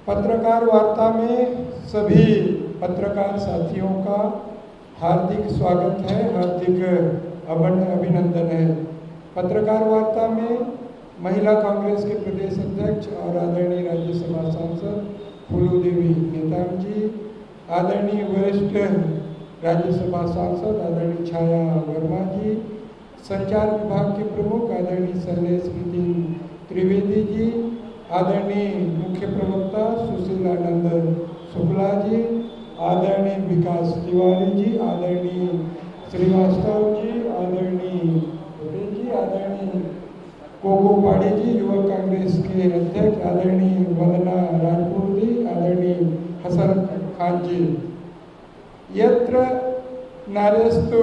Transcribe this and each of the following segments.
पत्रकार वार्ता में सभी पत्रकार साथियों का हार्दिक स्वागत है, हार्दिक अभिनंदन है। पत्रकार वार्ता में महिला कांग्रेस के प्रदेश अध्यक्ष और आदरणीय राज्यसभा सांसद फूलू देवी नेताम जी, आदरणीय वरिष्ठ राज्यसभा सांसद आदरणीय छाया वर्मा जी, संचार विभाग के प्रमुख आदरणीय शैलेश नितिन त्रिवेदी जी, आदरणीय मुख्य प्रवक्ता सुशील आनंद शुक्ला जी, आदरणीय विकास तिवारी जी, आदरणीय श्रीवास्तव जी, आदरणीय पटेल जी, आदरणीय कोको पाड़ी जी, युवा कांग्रेस के अध्यक्ष आदरणीय वंदना राजपूत जी, आदरणीय हसन खान जी। यत्र नार्यस्तु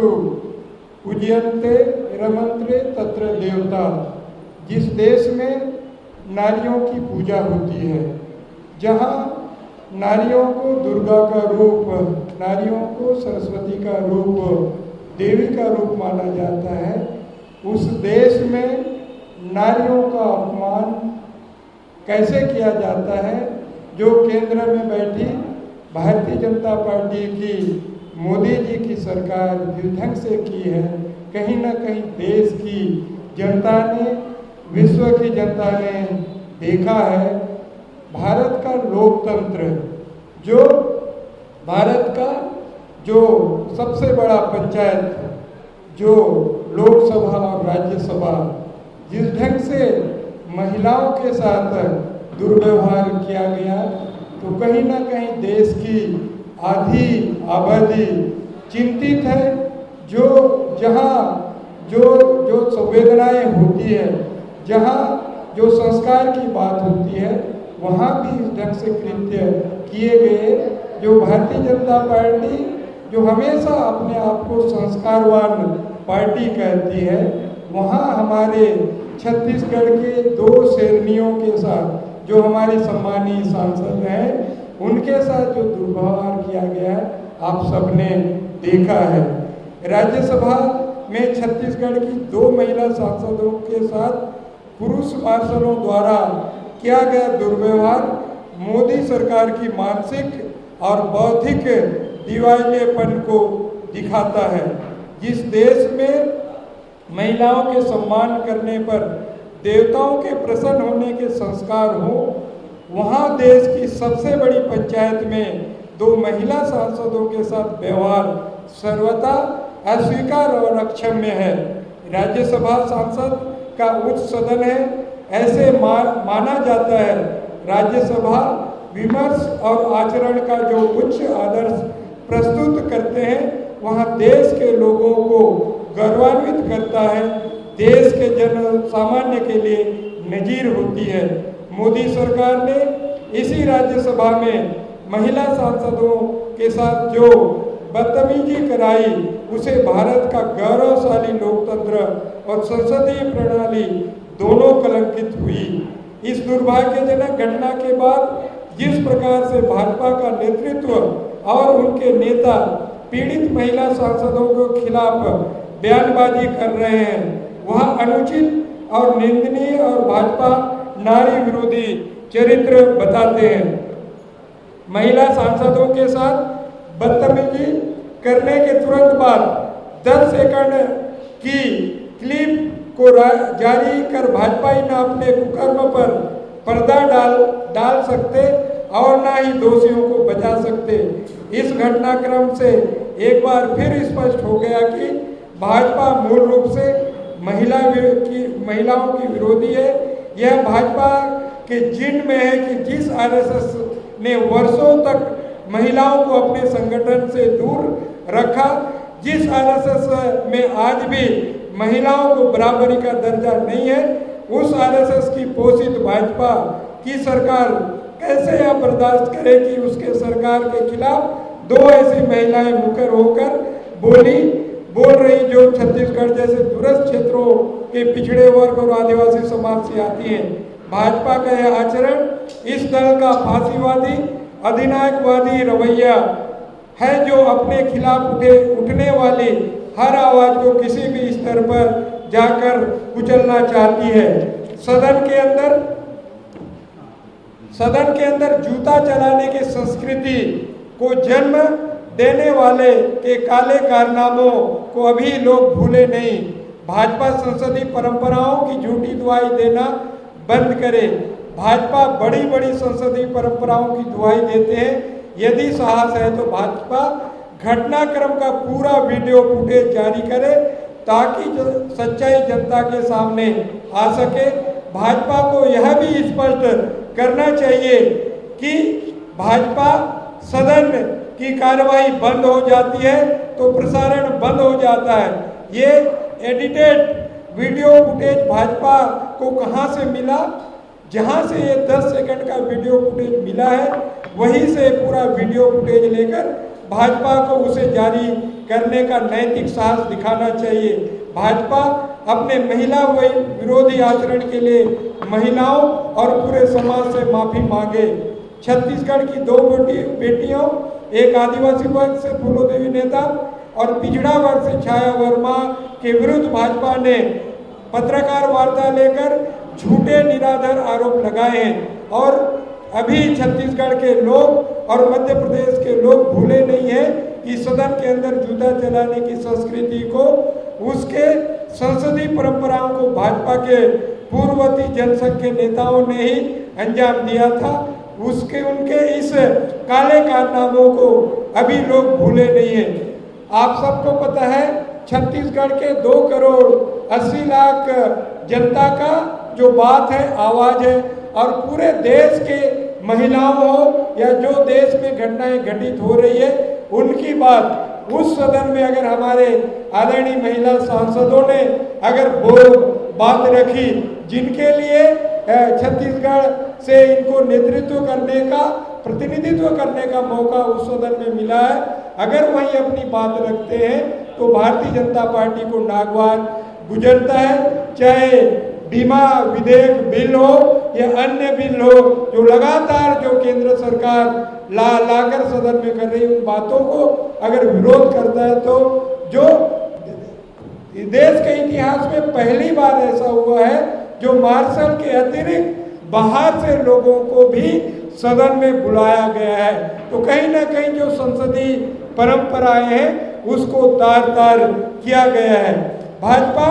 पूज्यन्ते रमन्ते तत्र देवता। जिस देश में नारियों की पूजा होती है, जहाँ नारियों को दुर्गा का रूप, नारियों को सरस्वती का रूप, देवी का रूप माना जाता है, उस देश में नारियों का अपमान कैसे किया जाता है, जो केंद्र में बैठी भारतीय जनता पार्टी की मोदी जी की सरकार जिस ढंग से की है, कहीं ना कहीं देश की जनता ने, विश्व की जनता ने देखा है। भारत का लोकतंत्र, जो भारत का जो सबसे बड़ा पंचायत, जो लोकसभा और राज्यसभा, जिस ढंग से महिलाओं के साथ दुर्व्यवहार किया गया, तो कहीं ना कहीं देश की आधी आबादी चिंतित है। जो जहाँ जो संवेदनाएं होती है, जहाँ जो संस्कार की बात होती है, वहाँ भी इस ढंग से कृत्य किए गए। जो भारतीय जनता पार्टी जो हमेशा अपने आप को संस्कारवान पार्टी कहती है, वहाँ हमारे छत्तीसगढ़ के 2 शेरनियों के साथ, जो हमारे सम्मानीय सांसद हैं, उनके साथ जो दुर्व्यवहार किया गया आप सबने देखा है। राज्यसभा में छत्तीसगढ़ की 2 महिला सांसदों के साथ पुरुष मार्शलों द्वारा किया गया दुर्व्यवहार मोदी सरकार की मानसिक और बौद्धिक दिवालियेपन को दिखाता है। जिस देश में महिलाओं के सम्मान करने पर देवताओं के प्रसन्न होने के संस्कार हो, वहाँ देश की सबसे बड़ी पंचायत में 2 महिला सांसदों के साथ व्यवहार सर्वथा अस्वीकार और अक्षम्य है। राज्यसभा सांसद का उच्च सदन है, ऐसे माना जाता है। राज्यसभा विमर्श और आचरण का जो उच्च आदर्श प्रस्तुत करते हैं, वहाँ देश के लोगों को गौरवान्वित करता है, देश के जन सामान्य के लिए नजीर होती है। मोदी सरकार ने इसी राज्यसभा में महिला सांसदों के साथ जो बदतमीजी कराई, उसे भारत का गौरवशाली लोकतंत्र और संसदीय प्रणाली दोनों कलंकित हुई। इस दुर्भाग्यजनक घटना के बाद जिस प्रकार से भाजपा का नेतृत्व और उनके नेता पीड़ित महिला सांसदों के खिलाफ बयानबाजी कर रहे हैं, वह अनुचित और निंदनीय और भाजपा नारी विरोधी चरित्र बताते हैं। महिला सांसदों के साथ बदतमीजी करने के तुरंत बाद 10 सेकंड की क्लिप को जारी कर भाजपा ही न अपने कुकर्म पर पर्दा डाल सकते और न ही दोषियों को बचा सकते। इस घटनाक्रम से एक बार फिर स्पष्ट हो गया कि भाजपा मूल रूप से महिलाओं की विरोधी है। यह भाजपा के जिन में है कि जिस आरएसएस ने वर्षों तक महिलाओं को अपने संगठन से दूर रखा, जिस आरएसएस में आज भी महिलाओं को बराबरी का दर्जा नहीं है, उस आरएसएस की पोषित भाजपा की सरकार कैसे यह बर्दाश्त करे कि उसके सरकार के खिलाफ 2 ऐसी महिलाएं मुखर होकर बोल रही, जो छत्तीसगढ़ जैसे दूरस्थ क्षेत्रों के पिछड़े वर्ग और आदिवासी समाज से आती हैं। भाजपा का यह आचरण इस दल का फांसीवादी अधिनायकवादी रवैया है, जो अपने खिलाफ उठने वाली हर आवाज को किसी भी स्तर पर जाकर कुचलना चाहती है। सदन सदन के अंदर जूता चलाने की संस्कृति को जन्म देने वाले के काले कारनामों को अभी लोग भूले नहीं। भाजपा संसदीय परंपराओं की झूठी दुहाई देना बंद करे। भाजपा बड़ी बड़ी संसदीय परंपराओं की दुहाई देते हैं। यदि साहस है तो भाजपा घटनाक्रम का पूरा वीडियो फुटेज जारी करे ताकि सच्चाई जनता के सामने आ सके। भाजपा को यह भी स्पष्ट करना चाहिए कि भाजपा सदन की कार्यवाही बंद हो जाती है तो प्रसारण बंद हो जाता है। ये एडिटेड वीडियो फुटेज भाजपा को कहां से मिला? जहां से ये 10 सेकंड का वीडियो फुटेज मिला है वहीं से पूरा वीडियो फुटेज लेकर भाजपा को उसे जारी करने का नैतिक साहस दिखाना चाहिए। भाजपा अपने महिला विरोधी आचरण के लिए महिलाओं और पूरे समाज से माफी मांगे। छत्तीसगढ़ की 2 बेटियों, एक आदिवासी वर्ग से फूलो देवी नेताम और पिछड़ा वर्ग से छाया वर्मा के विरुद्ध भाजपा ने पत्रकार वार्ता लेकर झूठे निराधार आरोप लगाए हैं। और अभी छत्तीसगढ़ के लोग और मध्य प्रदेश के लोग भूले नहीं है कि सदन के अंदर जूता चलाने की संस्कृति को, उसके संसदीय परंपराओं को भाजपा के पूर्ववर्ती जनसंघ के नेताओं ने ही अंजाम दिया था। उनके इस काले कारनामों को अभी लोग भूले नहीं है। आप सबको पता है छत्तीसगढ़ के 2 करोड़ 80 लाख जनता का जो बात है, आवाज है, और पूरे देश के महिलाओं हो या जो देश में घटनाएं घटित हो रही है उनकी बात उस सदन में अगर हमारे आदरणीय महिला सांसदों ने अगर बात रखी, जिनके लिए छत्तीसगढ़ से इनको नेतृत्व करने का, प्रतिनिधित्व करने का मौका उस सदन में मिला है, अगर वही अपनी बात रखते हैं तो भारतीय जनता पार्टी को नागवार गुजरता है। चाहे बीमा विधेयक बिल हो या अन्य बिल हो, जो लगातार जो केंद्र सरकार लाकर सदन में कर रही उन बातों को अगर विरोध करता है तो जो देश के इतिहास में पहली बार ऐसा हुआ है जो मार्शल के अतिरिक्त बाहर से लोगों को भी सदन में बुलाया गया है। तो कहीं ना कहीं जो संसदीय परंपराएं हैं उसको तार तार किया गया है। भाजपा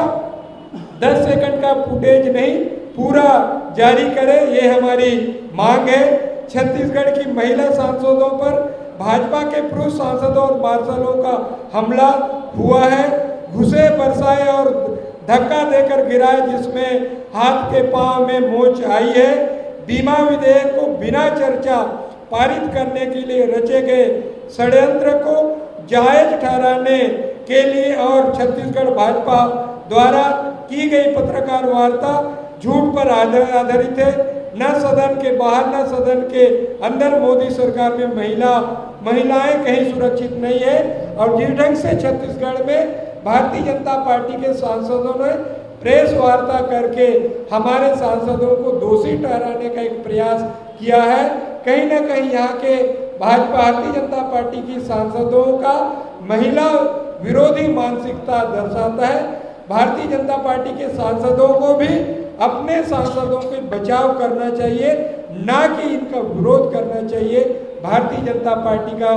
10 सेकंड का फुटेज नहीं पूरा जारी करे, ये हमारी मांग है। छत्तीसगढ़ की महिला सांसदों पर भाजपा के पुरुष सांसदों और मार्शलों का हमला हुआ है, घुसे बरसाए और धक्का देकर गिराए, जिसमें हाथ के पांव में मोच आई है। बीमा विधेयक को बिना चर्चा पारित करने के लिए रचे गए षड्यंत्र को जायज ठहराने के लिए और छत्तीसगढ़ भाजपा द्वारा की गई पत्रकार वार्ता झूठ पर आधारित है। न सदन के बाहर न सदन के अंदर मोदी सरकार में महिलाएं कहीं सुरक्षित नहीं है। और जिस ढंग से छत्तीसगढ़ में भारतीय जनता पार्टी के सांसदों ने प्रेस वार्ता करके हमारे सांसदों को दोषी ठहराने का एक प्रयास किया है, कहीं ना कहीं यहाँ के भारतीय जनता पार्टी की सांसदों का महिला विरोधी मानसिकता दर्शाता है। भारतीय जनता पार्टी के सांसदों को भी अपने सांसदों के बचाव करना चाहिए, ना कि इनका विरोध करना चाहिए। भारतीय जनता पार्टी का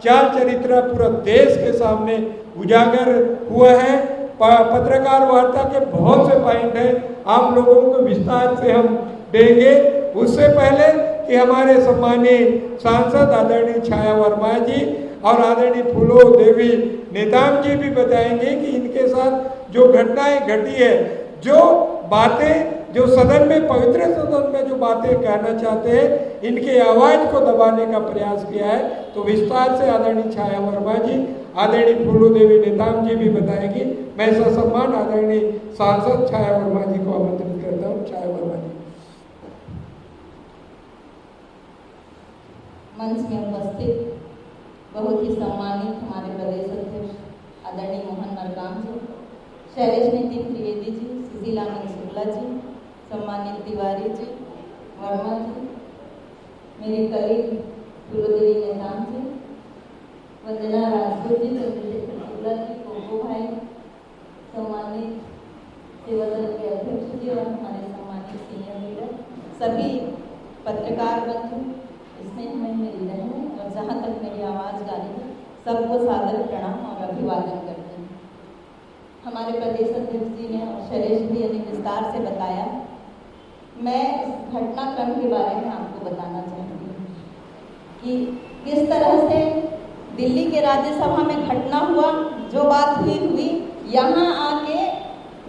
चाल चरित्र पूरा देश के सामने उजागर हुआ है। पत्रकार वार्ता के बहुत से पॉइंट हैं, आप लोगों को विस्तार से हम देंगे। उससे पहले कि हमारे सम्मानीय सांसद आदरणीय छाया वर्मा जी और आदरणीय फूलो देवी नेताम जी भी बताएंगे कि इनके साथ जो घटनाएं घटी है, जो बातें जो सदन में, पवित्र सदन में जो बातें कहना चाहते हैं, इनके आवाज को दबाने का प्रयास किया है। तो विस्तार से आदरणीय छाया वर्मा जी, आदरणीय फूलो देवी नेताम जी भी बताएंगी। मैं ससम्मान आदरणीय सांसद छाया वर्मा जी को आमंत्रित करता हूँ। छाया वर्मा जी। मंच में उपस्थित बहुत ही सम्मानित हमारे प्रदेश अध्यक्ष आदरणीय मोहन मरकाम जी, शैलेश नितिन त्रिवेदी जी, सुशीला शुक्ला जी, सम्मानित तिवारी जी, वर्मा जी, मेरे कलीग फूलोदेवी नेताम जी, वंदना राजपूत जी, चंद्रशेखर शुक्ला जी, कोको भाई, सम्मानित सेवा दल के अध्यक्ष जी और हमारे सम्मानित सीनियर लीडर, सभी पत्रकार बंधु, इसमें मेरी बहन और जहाँ तक मेरी आवाज़ जा रही है सबको सादर प्रणाम और अभिवादन करती हूँ। हमारे प्रदेश अध्यक्ष जी ने और शैलेश भी ने विस्तार से बताया। मैं इस घटनाक्रम के बारे में आपको बताना चाहती हूँ कि किस तरह से दिल्ली के राज्यसभा में घटना हुआ। जो बात हुई यहाँ आके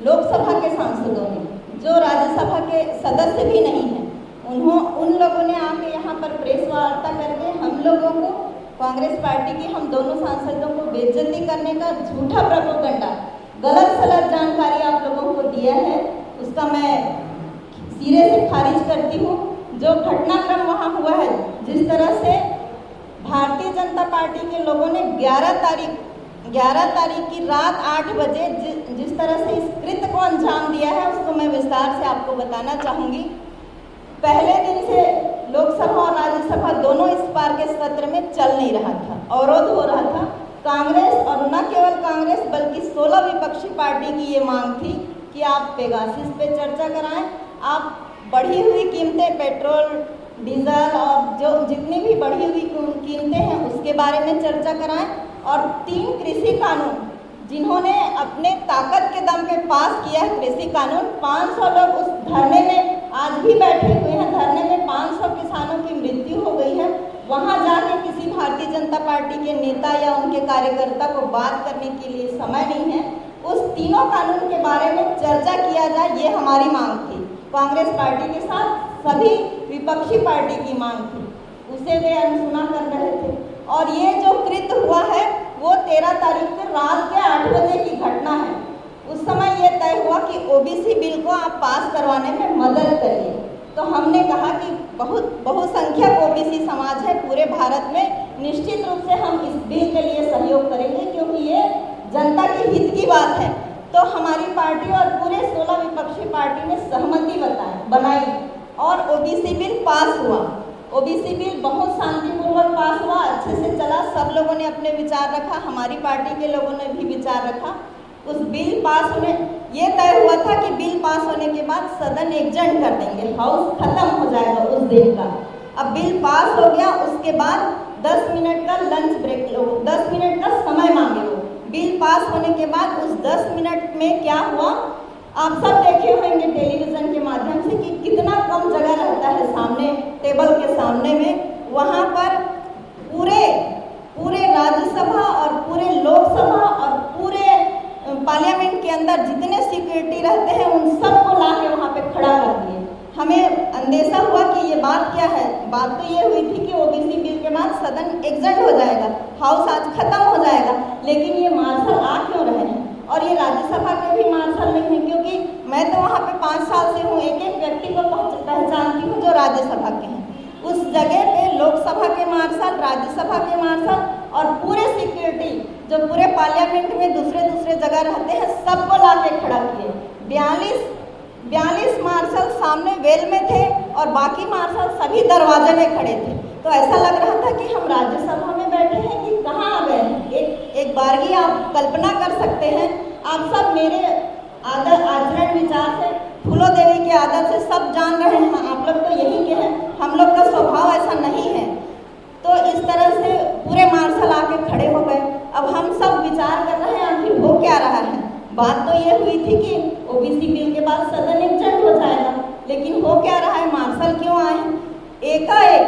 लोकसभा के सांसदों ने, जो राज्यसभा के सदस्य भी नहीं हैं, उन लोगों ने आके यहाँ पर प्रेस वार्ता करके हम लोगों को, कांग्रेस पार्टी की हम दोनों सांसदों को बेइज्जती करने का झूठा प्रोपेगेंडा, गलत सलत जानकारी आप लोगों को दिया है, उसका मैं सिरे से खारिज करती हूँ। जो घटनाक्रम वहाँ हुआ है, जिस तरह से भारतीय जनता पार्टी के लोगों ने 11 तारीख की रात 8 बजे जिस तरह से इस कृत्य को अंजाम दिया है, उसको मैं विस्तार से आपको बताना चाहूँगी। पहले दिन से लोकसभा और राज्यसभा दोनों इस बार के सत्र में चल नहीं रहा था, अवरोध हो रहा था। कांग्रेस और न केवल कांग्रेस बल्कि 16 विपक्षी पार्टी की ये मांग थी कि आप पेगासिस पे चर्चा कराएं, आप बढ़ी हुई कीमतें, पेट्रोल डीजल और जो जितनी भी बढ़ी हुई कीमतें हैं उसके बारे में चर्चा कराएं, और 3 कृषि कानून जिन्होंने अपने ताकत के दम पे पास किया है कृषि कानून, 500 लोग उस धरने में आज भी बैठे हुए हैं। धरने में 500 किसानों की मृत्यु हो गई है। वहां जाके किसी भारतीय जनता पार्टी के नेता या उनके कार्यकर्ता को बात करने के लिए समय नहीं है। उस तीनों कानून के बारे में चर्चा किया जाए, ये हमारी मांग थी। कांग्रेस पार्टी के साथ सभी विपक्षी पार्टी की मांग थी, उसे वे अनसुना कर रहे थे। और ये जो कृत्य हुआ है वो 13 तारीख के रात के 8 बजे की घटना है। उस समय ये तय हुआ कि ओबीसी बिल को आप पास करवाने में मदद करिए। तो हमने कहा कि बहुसंख्यक ओबीसी समाज है पूरे भारत में, निश्चित रूप से हम इस बिल के लिए सहयोग करेंगे क्योंकि ये जनता के हित की बात है। तो हमारी पार्टी और पूरे 16 विपक्षी पार्टी ने सहमति बनाई और ओबीसी बिल पास हुआ। ओबीसी बिल बहुत शांतिपूर्वक पास हुआ, अच्छे से चला। सब लोगों ने अपने विचार रखा, हमारी पार्टी के लोगों ने भी विचार रखा। उस बिल पास होने ये तय हुआ था कि बिल पास होने के बाद सदन एडजर्न कर देंगे, हाउस खत्म हो जाएगा उस दिन का। अब बिल पास हो गया, उसके बाद 10 मिनट का लंच ब्रेक लो, 10 मिनट का समय मांगे वो। बिल पास होने के बाद उस 10 मिनट में क्या हुआ, आप सब देखे होंगे टेलीविजन के माध्यम से कि कितना कम जगह रहता है सामने टेबल के सामने में। वहाँ पर पूरे राज्यसभा और पूरे लोकसभा और पूरे पार्लियामेंट के अंदर जितने सिक्योरिटी रहते हैं उन सबको ला के वहाँ पे खड़ा कर दिए। हमें अंदेशा हुआ कि ये बात क्या है। बात तो ये हुई थी कि ओबीसी बिल के बाद सदन एग्जर्न हो जाएगा, हाउस आज खत्म हो जाएगा, लेकिन ये मार्शल आ क्यों रहे हैं। और ये राज्यसभा के भी मार्शल नहीं है, क्योंकि मैं तो वहाँ पे 5 साल से हूँ, एक एक व्यक्ति को पहचानती हूँ जो राज्यसभा के हैं। उस जगह पे लोकसभा के मार्शल, राज्यसभा के मार्शल और पूरे सिक्योरिटी जो पूरे पार्लियामेंट में दूसरे जगह रहते हैं सबको ला के खड़ा किए। 42 मार्शल सामने वेल में थे और बाकी मार्शल सभी दरवाजे में खड़े थे। तो ऐसा लग रहा था कि हम राज्यसभा में बैठे हैं कि कहाँ आ गए। एक बारगी आप कल्पना कर सकते हैं। आप सब मेरे आचरण विचार से, फूलो देवी के आदत से सब जान रहे हैं, आप लोग तो यही के हैं, हम लोग का स्वभाव ऐसा नहीं है। तो इस तरह से पूरे मार्शल आके खड़े हो गए। अब हम सब विचार कर रहे हैं आखिर हो क्या रहा है। बात तो ये हुई थी कि ओबीसी बिल के बाद सदन एडजर्न हो जाएगा, लेकिन हो क्या रहा है, मार्शल क्यों आए। एकाएक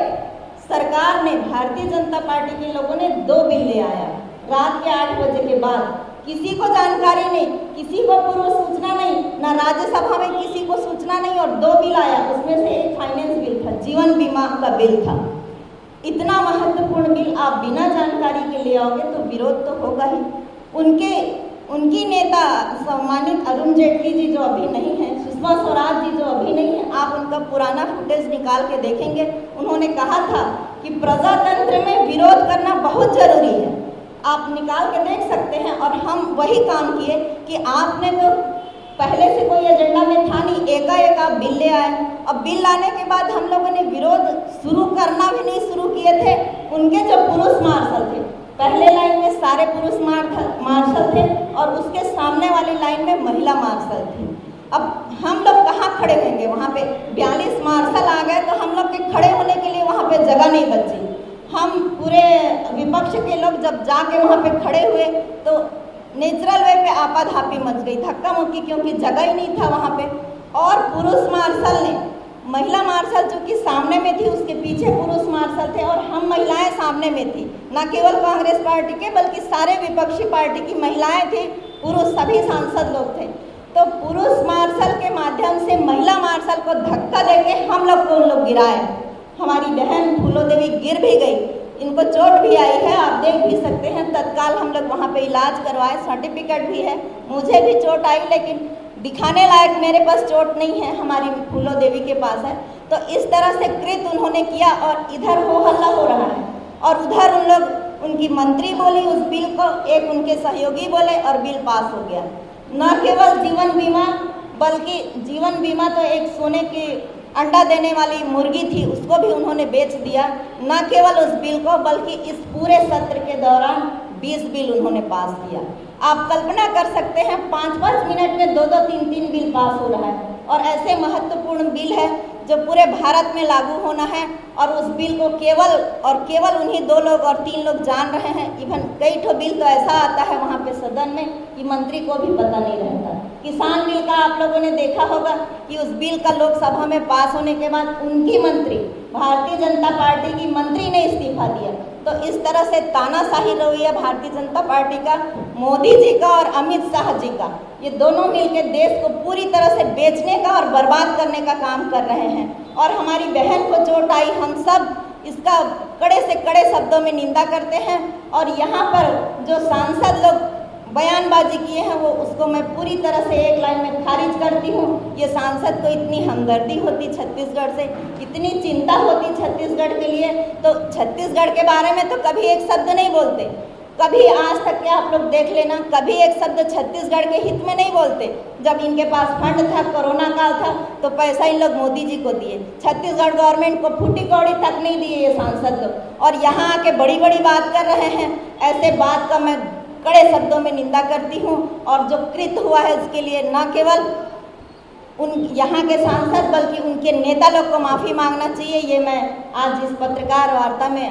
सरकार ने, भारतीय जनता पार्टी के लोगों ने 2 बिल ले आया रात के 8 बजे के बाद। किसी को जानकारी नहीं, किसी को पूर्व सूचना नहीं, ना राज्यसभा में किसी को सूचना नहीं, और 2 बिल आया। उसमें से एक फाइनेंस बिल था, जीवन बीमा का बिल था। इतना महत्वपूर्ण बिल आप बिना जानकारी के ले आओगे तो विरोध तो होगा ही। उनकी नेता सम्मानित अरुण जेटली जी जो अभी नहीं है, सुषमा स्वराज जी जो अभी नहीं है, आप उनका पुराना फुटेज निकाल के देखेंगे। उन्होंने कहा था कि प्रजातंत्र में विरोध करना बहुत जरूरी है, आप निकाल के देख सकते हैं। और हम वही काम किए कि आपने तो पहले से कोई एजेंडा में था नहीं, एकाएक आप बिल ले आए। अब बिल लाने के बाद हम लोगों ने विरोध शुरू करना भी नहीं शुरू किए थे। उनके जो पुरुष मार्शल थे, पहले लाइन में सारे पुरुष मार्शल थे और उसके सामने वाली लाइन में महिला मार्शल थी। अब हम लोग कहाँ खड़े होंगे? वहाँ पे 42 मार्शल आ गए तो हम लोग के खड़े होने के लिए वहाँ पे जगह नहीं बची। हम पूरे विपक्ष के लोग जब जाके वहाँ पे खड़े हुए तो नेचुरल वे पे आपाधापी मच गई, धक्का मुक्की, क्योंकि जगह ही नहीं था वहाँ पे। और पुरुष मार्शल ने, महिला मार्शल जो कि सामने में थी, उसके पीछे पुरुष मार्शल थे और हम महिलाएं सामने में थी। न केवल कांग्रेस पार्टी के बल्कि सारे विपक्षी पार्टी की महिलाएं थी, पुरुष सभी सांसद लोग थे। तो पुरुष मार्शल के माध्यम से महिला मार्शल को धक्का देके हम लोग को उन लोग गिराए। हमारी बहन फूलो देवी गिर भी गई, इनको चोट भी आई है, आप देख भी सकते हैं। तत्काल हम लोग वहाँ पे इलाज करवाए, सर्टिफिकेट भी है। मुझे भी चोट आई, लेकिन दिखाने लायक मेरे पास चोट नहीं है, हमारी फूलो देवी के पास है। तो इस तरह से कृत उन्होंने किया और इधर हो हल्ला हो रहा है और उधर उन लोग, उनकी मंत्री बोली उस बिल को, एक उनके सहयोगी बोले और बिल पास हो गया। न केवल जीवन बीमा, बल्कि जीवन बीमा तो एक सोने की अंडा देने वाली मुर्गी थी, उसको भी उन्होंने बेच दिया। न केवल उस बिल को, बल्कि इस पूरे सत्र के दौरान 20 बिल उन्होंने पास किया। आप कल्पना कर सकते हैं 5-5 मिनट में 2-2, 3-3 बिल पास हो रहा है और ऐसे महत्वपूर्ण बिल है जो पूरे भारत में लागू होना है। और उस बिल को केवल और केवल उन्हीं 2 लोग और 3 लोग जान रहे हैं। इवन कई ठो बिल तो ऐसा आता है वहाँ पे सदन में कि मंत्री को भी पता नहीं रहता। किसान बिल का आप लोगों ने देखा होगा कि उस बिल का लोकसभा में पास होने के बाद उनकी मंत्री, भारतीय जनता पार्टी की मंत्री ने इस्तीफा दिया। तो इस तरह से तानाशाही रवैया भारतीय जनता पार्टी का, मोदी जी का और अमित शाह जी का, ये दोनों मिलकर देश को पूरी तरह से बेचने का और बर्बाद करने का काम कर रहे हैं। और हमारी बहन को चोट आई, हम सब इसका कड़े से कड़े शब्दों में निंदा करते हैं। और यहाँ पर जो सांसद लोग बयानबाजी किए हैं वो, उसको मैं पूरी तरह से एक लाइन में खारिज करती हूँ। ये सांसद को इतनी हमदर्दी होती छत्तीसगढ़ से, इतनी चिंता होती छत्तीसगढ़ के लिए, तो छत्तीसगढ़ के बारे में तो कभी एक शब्द नहीं बोलते। कभी आज तक के आप लोग देख लेना, कभी एक शब्द छत्तीसगढ़ के हित में नहीं बोलते। जब इनके पास फंड था, कोरोना काल था, तो पैसा इन लोग मोदी जी को दिए, छत्तीसगढ़ गवर्नमेंट को फूटी कौड़ी तक नहीं दिए ये सांसद लोग। और यहाँ आके बड़ी बड़ी बात कर रहे हैं। ऐसे बात का मैं कड़े शब्दों में निंदा करती हूँ। और जो कृत हुआ है उसके लिए न केवल उन यहाँ के सांसद बल्कि उनके नेता लोग को माफ़ी मांगना चाहिए। ये मैं आज इस पत्रकार वार्ता में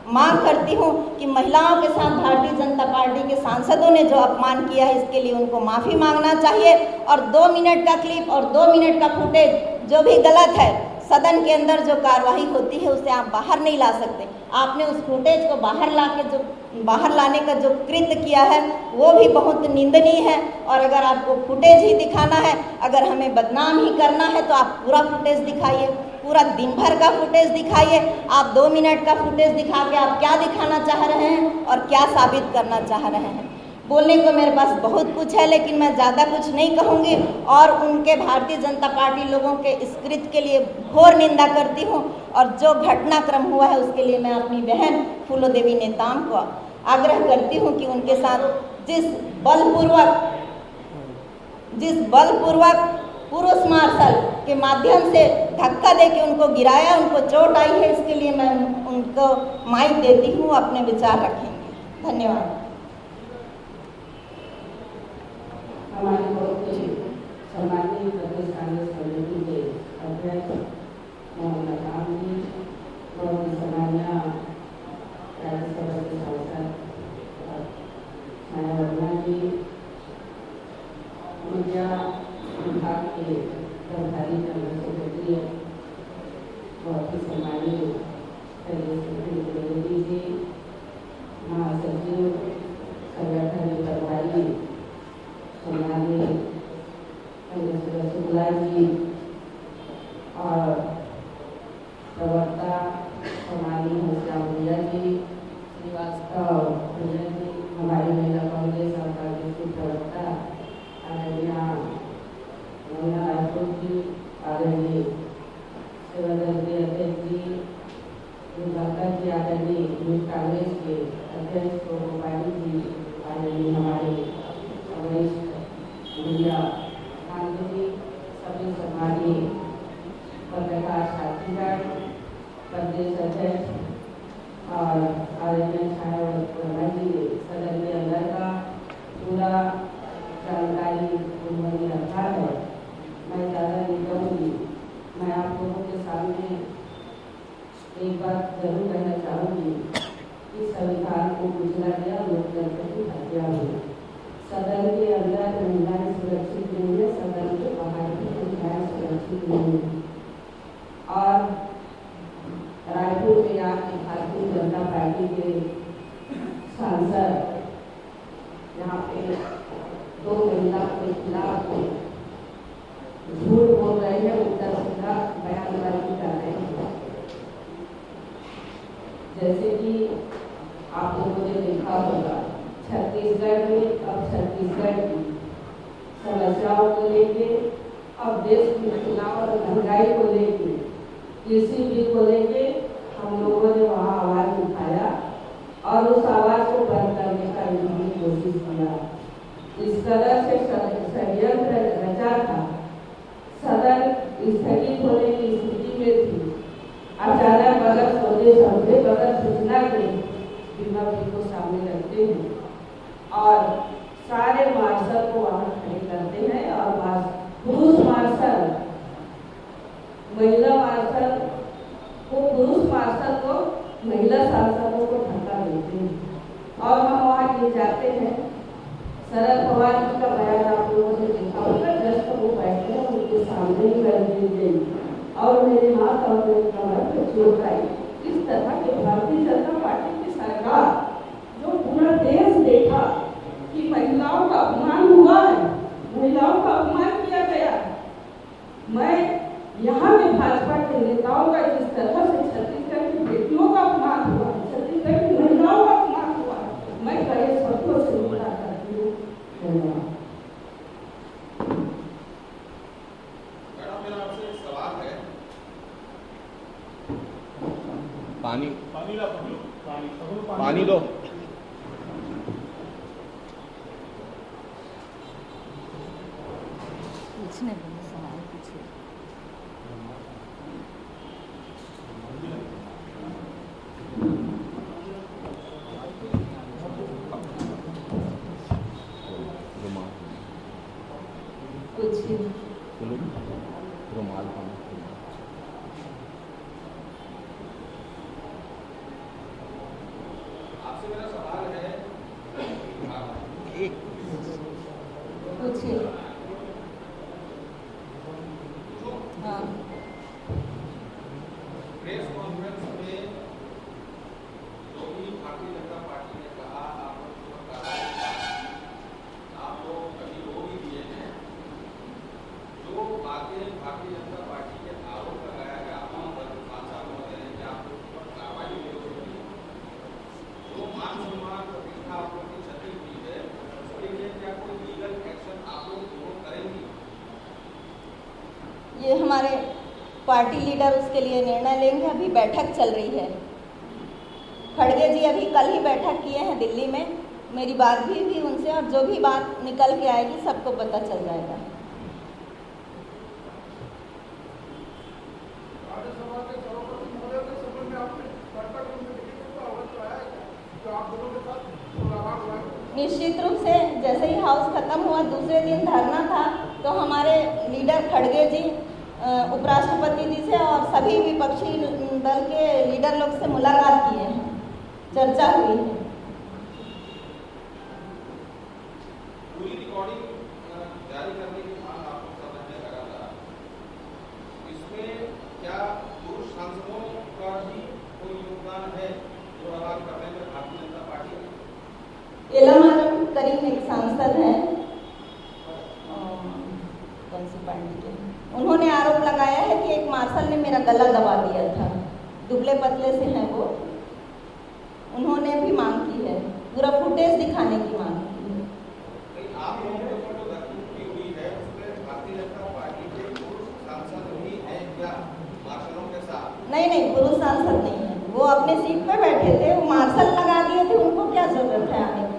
मांग करती हूँ कि महिलाओं के साथ भारतीय जनता पार्टी के सांसदों ने जो अपमान किया है, इसके लिए उनको माफ़ी मांगना चाहिए। और 2 मिनट का क्लिप और 2 मिनट का फुटेज जो भी गलत है, सदन के अंदर जो कार्रवाई होती है उसे आप बाहर नहीं ला सकते। आपने उस फुटेज को बाहर लाने का जो कृत्य किया है वो भी बहुत निंदनीय है। और अगर आपको फुटेज ही दिखाना है, अगर हमें बदनाम ही करना है, तो आप पूरा फुटेज दिखाइए, पूरा दिन भर का फुटेज दिखाइए। आप 2 मिनट का फुटेज दिखा के आप क्या दिखाना चाह रहे हैं और क्या साबित करना चाह रहे हैं? बोलने को मेरे पास बहुत कुछ है, लेकिन मैं ज़्यादा कुछ नहीं कहूँगी। और उनके भारतीय जनता पार्टी लोगों के इस कृत्य के लिए घोर निंदा करती हूँ। और जो घटनाक्रम हुआ है उसके लिए मैं अपनी बहन फूलो देवी नेताम को आग्रह करती हूँ कि उनके साथ जिस बलपूर्वक पुरुष मार्शल के माध्यम से धक्का देके उनको गिराया, उनको चोट आई है, इसके लिए मैं उनको माइक देती हूँ, अपने विचार रखेंगे। धन्यवाद। हमारे बहुत सम्मानीय प्रदेश कांग्रेस कमेटी के अध्यक्ष मोहन राम जी, बहुत सम्मान्य राज्यसभा के सांसद मायावती जी, ऊर्जा विभाग के प्रभारी जनरल सेक्रेटरी, बहुत ही सम्मानीय त्रिवेदी जी, महासचिव संगठन प्रभारी सम्मानीय शुक्ला जी, और प्रवक्ता सम्मानीय हंसराम भैया जी, श्रीवास्तव भैया जी, हमारी महिला कांग्रेस और कांग्रेस की प्रवक्ता आदरणीय मोहना राजपूत जी, आदरणीय सेवादल के अध्यक्ष जी, जी, आदरणीय यूथ कांग्रेस के अध्यक्ष गोपाली जी, आदरणीय हमारे वरिष्ठ भैया गांधी जी, सभी सम्मानीय पत्रकार साथीगण, प्रदेश अध्यक्ष और आदरणीय छाया जी, सदन के अंदर का पूरा जानकारी उन्होंने रखा है। कुचला गया, लोकतंत्र की हत्या हुई। सदन के अंदर महिलाएं सुरक्षित नहीं है, सदन के बाहर भी महिलाएं सुरक्षित नहीं है। और रायपुर में आज भारतीय जनता पार्टी के सांसद यहाँ पे 2 महिला के खिलाफ झूठ बोल रहे हैं, उल्टा सीधा बयानबाजी कर रहे हैं। जैसे कि आप लोगों ने देखा होगा, छत्तीसगढ़ में अब छत्तीसगढ़ की समस्याओं को लेके, अब देश की चुनाव और महंगाई को लेके, कृषि बिल को लेके हम लोगों ने वहाँ आवाज उठाया और उस आवाज को बंद करने का इन्होंने कोशिश किया। इस कदर से षड्यंत्र रचा था। सदन स्थगित होने की स्थिति में थी। अचानक बगैर सोचे समझे, बगैर सूचना के बीमा बिल को सामने रखते हैं और सारे मार्शल को वहां खड़े करते हैं और पुरुष मार्शल, महिला मार्शल को, पुरुष मार्शल को महिला सांसदों को धक्का देते हैं और हम वहाँ गिर जाते हैं। शरद पवार जी का बयान आप लोगों ने देखा होगा, जस्ट वो बैठे हैं, उनके सामने ही कर दी गई और मेरे हाथ और मेरे कमर पर चोट आई। इस तरह के भारतीय जनता पार्टी की सरकार जो पूरा देश देखा कि महिलाओं का अपमान हुआ है, महिलाओं का अपमान किया गया। मैं यहाँ में भाजपा के नेताओं का जिस तरह से छत्तीसगढ़ की बेटियों का अपमान हुआ, छत्तीसगढ़ की महिलाओं का अपमान हुआ, मैं कड़े शब्दों से निंदा करती हूँ। धन्यवाद। मैडम, मेरा आपसे एक सवाल है। पानी पानी दो। पूछने बोले सवाल पूछिए। पूछिए। रुमाल आपसे मेरा सवाल है, पूछिए। हाँ, प्रेस कॉन्फ्रेंस में जो भी भारतीय जनता पार्टी ने कहा, आप लोग कभी वो भी दिए हैं, जो बातें भारतीय जनता पार्टी के आरोप लगाया गया सांसद महोदय ने कि आप लोग पर कार्रवाई नहीं होगी, जो मान सम्मान प्रतिष्ठा आप लोग की क्षति की है, उसके लिए क्या कोई लीगल एक्शन आप लोग जरूर करेंगी? ये हमारे पार्टी लीडर उसके लिए निर्णय लेंगे। अभी बैठक चल रही है। खड़गे जी अभी कल ही बैठक किए हैं दिल्ली में, मेरी बात भी हुई उनसे और जो भी बात निकल के आएगी सबको पता चल जाएगा। निश्चित रूप से जैसे ही हाउस खत्म हुआ, दूसरे दिन धरना था, तो हमारे लीडर खड़गे जी उपराष्ट्रपति जी से और सभी विपक्षी दल के लीडर लोग से मुलाकात किए हैं, चर्चा हुई है। पूरी रिकॉर्डिंग जारी करने की मांग आप लोग सदन में लगा था। इसमें क्या पुरुष सांसदों का भी कोई योगदान है जो आवाज करने में भारतीय जनता पार्टी? एलामारम करीम एक सांसद हैं, कौन सी पार्टी के, उन्होंने आरोप लगाया है कि एक मार्शल ने मेरा गला दबा दिया था। दुबले पतले से हैं वो। उन्होंने भी मांग की है, पूरा फुटेज दिखाने की मांग की है। आप लोगों के ऊपर जो धक्की हुई है उसमें भारतीय जनता पार्टी के पुरुष सांसद भी हैं क्या मार्शलों के साथ? नहीं, पुरुष सांसद नहीं है, वो अपने सीट पे बैठे थे, वो मार्शल लगा दिए थे, उनको क्या जरूरत है आने की।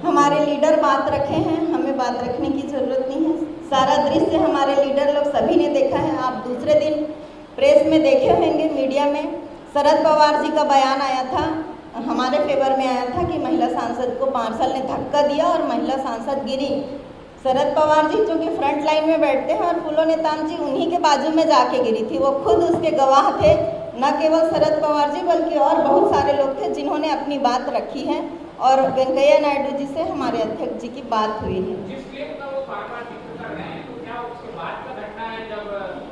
हमारे लीडर बात रखे हैं, हमें बात रखने की जरूरत नहीं है। सारा दृश्य हमारे लीडर लोग सभी ने देखा है। आप दूसरे दिन प्रेस में देखे होंगे, मीडिया में शरद पवार जी का बयान आया था, हमारे फेवर में आया था कि महिला सांसद को मार्शल ने धक्का दिया और महिला सांसद गिरी। शरद पवार जी चूँकि फ्रंट लाइन में बैठते हैं और फूलो नेताम जी उन्हीं के बाजू में जाके गिरी थी, वो खुद उसके गवाह थे। न केवल शरद पवार जी बल्कि और बहुत सारे लोग थे जिन्होंने अपनी बात रखी है और वेंकैया नायडू जी से हमारे अध्यक्ष जी की बात हुई है। जिस क्लिप का वो बार-बार जिक्र कर रहे हैं, तो क्या उसके बाद का घटना है जब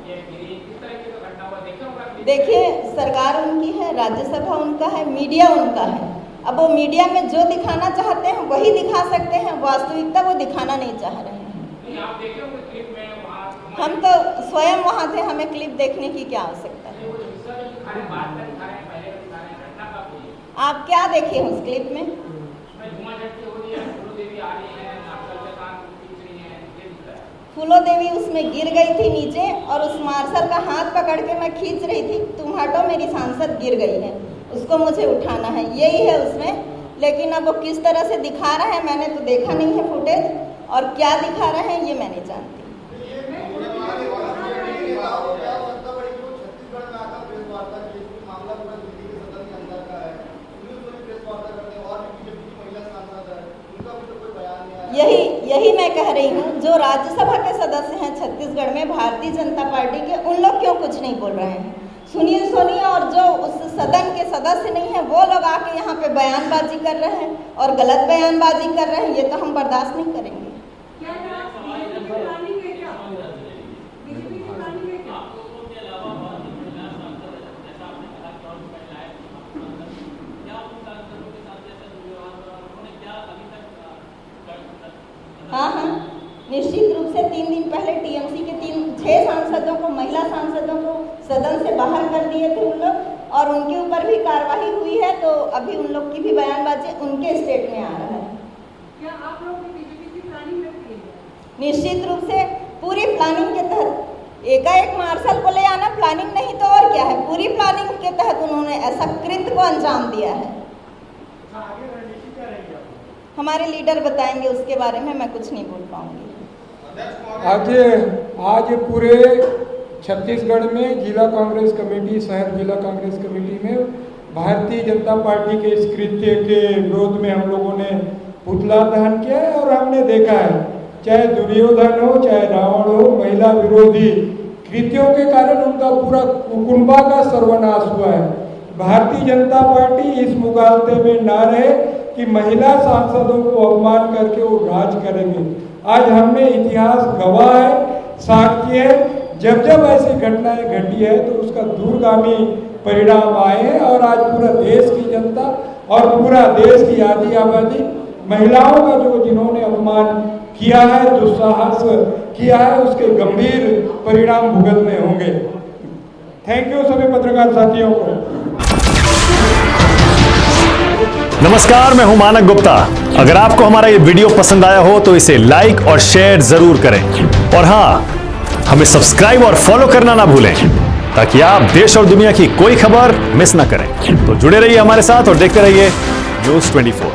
ये गिरी, किस तरह की घटना हुआ देखा होगा? देखिए, सरकार उनकी है, राज्यसभा उनका है, मीडिया उनका है। अब वो मीडिया में जो दिखाना चाहते हैं वही दिखा सकते हैं, वास्तविकता वो दिखाना नहीं चाह रहे हैं। नहीं, आप देखे होंगे क्लिप में वहाँ हम तो स्वयं वहाँ थे, हमें क्लिप देखने की क्या आवश्यकता है। वो हिस्सा जो दिखा रहे हैं, बात का दिखा रहे हैं, पहले का दिखा रहे हैं, घटना का कोई आप क्या देखे उस क्लिप में? उसमें धुआं झटके हो रही है, फूलो देवी आ रही है, नाचल के कान खींच रही है, ये दिख रहा है। फूलो देवी उसमें गिर गई थी नीचे और उस मार्शल का हाथ पकड़ के मैं खींच रही थी, तुम हटो मेरी सांसद गिर गई है, उसको मुझे उठाना है, यही है उसमें। लेकिन अब वो किस तरह से दिखा रहे हैं मैंने तो देखा नहीं है फुटेज, और क्या दिखा रहे हैं ये मैं नहीं जानती। यही मैं कह रही हूँ, जो राज्यसभा के सदस्य हैं छत्तीसगढ़ में भारतीय जनता पार्टी के, उन लोग क्यों कुछ नहीं बोल रहे हैं? सुनील सोनी और जो उस सदन के सदस्य नहीं है वो लोग आके यहाँ पे बयानबाजी कर रहे हैं और गलत बयानबाजी कर रहे हैं, ये तो हम बर्दाश्त नहीं करेंगे। हाँ हाँ, निश्चित रूप से 3 दिन पहले टीएमसी के 6 सांसदों को, महिला सांसदों को सदन से बाहर कर दिए थे उन लोग, और उनके ऊपर भी कार्रवाई हुई है। तो अभी उन लोग की भी बयानबाजी उनके स्टेट में आ रहा है। क्या आप लोग बीजेपी की प्लानिंग में थे? निश्चित रूप से पूरी प्लानिंग के तहत, एकाएक मार्शल को ले आना प्लानिंग नहीं तो और क्या है, पूरी प्लानिंग के तहत उन्होंने ऐसा कृत्य को अंजाम दिया है। हमारे लीडर बताएंगे, उसके बारे में मैं कुछ नहीं बोल पाऊंगी। आज पूरे छत्तीसगढ़ में जिला कांग्रेस कमेटी, शहर जिला कांग्रेस कमेटी में भारतीय जनता पार्टी के इस कृत्य के विरोध में हम लोगों ने पुतला दहन किया है। और हमने देखा है, चाहे दुर्योधन हो चाहे रावण हो, महिला विरोधी कृत्यों के कारण उनका पूरा कुटुंबा का सर्वनाश हुआ है। भारतीय जनता पार्टी इस मुगालते में ना रहे कि महिला सांसदों को अपमान करके वो राज करेंगे। आज हमने इतिहास गवाह है, साक्षी है, जब जब ऐसी घटनाएं घटी है तो उसका दूरगामी परिणाम आए हैं। और आज पूरा देश की जनता और पूरा देश की आधी आबादी महिलाओं का जो जिन्होंने अपमान किया है, दुस्साहस किया है, उसके गंभीर परिणाम भुगतने होंगे। थैंक यू सभी पत्रकार साथियों को। नमस्कार, मैं हूं मानक गुप्ता। अगर आपको हमारा ये वीडियो पसंद आया हो तो इसे लाइक और शेयर जरूर करें, और हां, हमें सब्सक्राइब और फॉलो करना ना भूलें ताकि आप देश और दुनिया की कोई खबर मिस ना करें। तो जुड़े रहिए हमारे साथ और देखते रहिए न्यूज़ 24।